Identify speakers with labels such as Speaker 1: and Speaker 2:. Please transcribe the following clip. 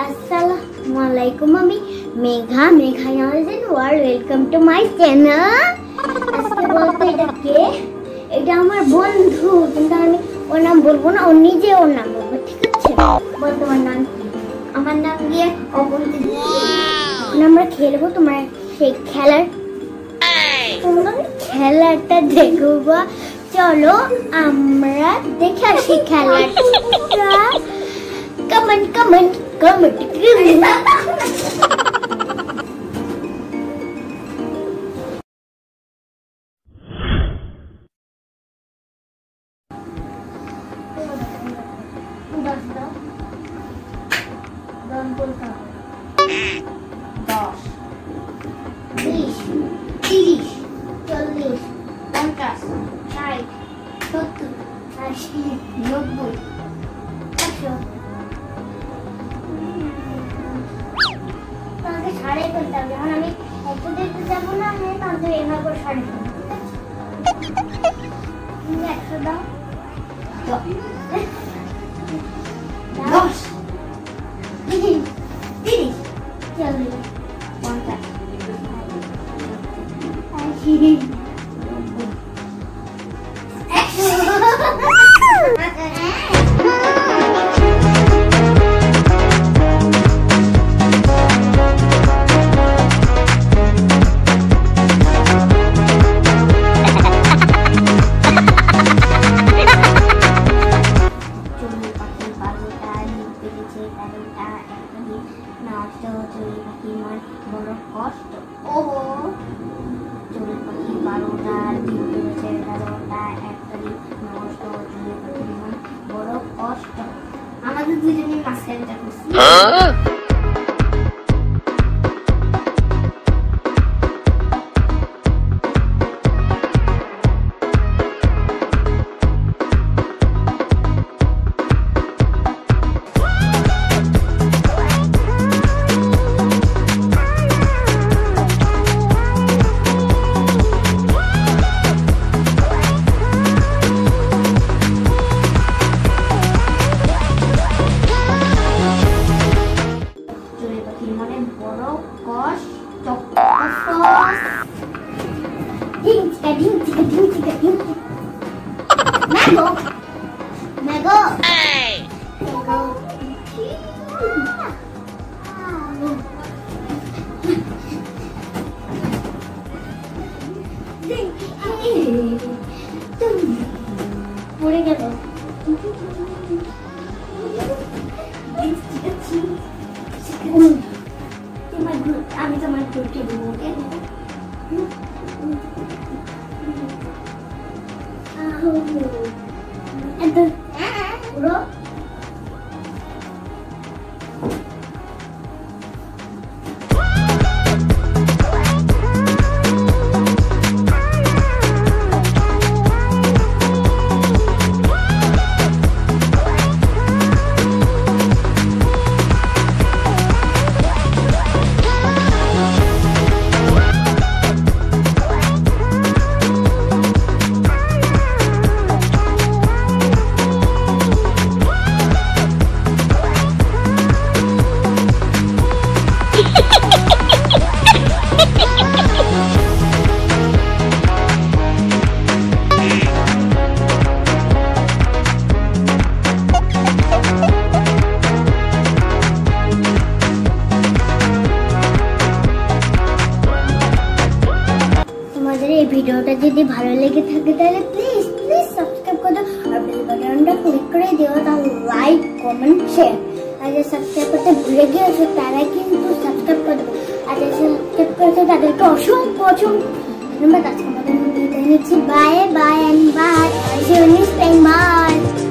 Speaker 1: আসসালামুয়ালাইকুম, আমি Megha world. Welcome to my channel. আজকে বলতে এটা আমার বন্ধু, কিন্তু আমি ওর নাম বলবো না, ওর নিজে ওর নাম বলবো, ঠিক আছে? বল তোমার নাম কি? আমার নাম দিয়ে অবন্তি। আমরা খেলবো তোমার সেই খেলাটা দেখবো। চলো আমরা দেখে আসি খেলাটা। কমেন্ট সাড়ে করতে হবে। যখন আমি একটু দেখতে যাবো না, আমি তাহলে এভাবে করে সাড়ে করবো, ঠিক আছে? 100 দাও। 10 30 40 50 আমাদের দুজনের মাঝখানটা করছি। Mango. Hey. Mango. পড়ে গেল। আমি তোমার টুটি দেবো, ওকে? Bro. এই ভিডিওটা যদি ভালো লেগে থাকে তাহলে প্লিজ সাবস্ক্রাইব করে দাও, আর বেল বাটনটা ক্লিক করে দিও। তাহলে লাইক কমেন্ট শেয়ার। আর যে সাবস্ক্রাইব করতে ভুলে গিয়েছো তারা কিন্তু সাবস্ক্রাইব করে দেবে। আর যে সাবস্ক্রাইব করেছে তাদেরকে অসংখ্য ধন্যবাদ। আজকে আমাদের ভিডিওটা নিচ্ছি। Bye bye and bye. See you next time. Bye.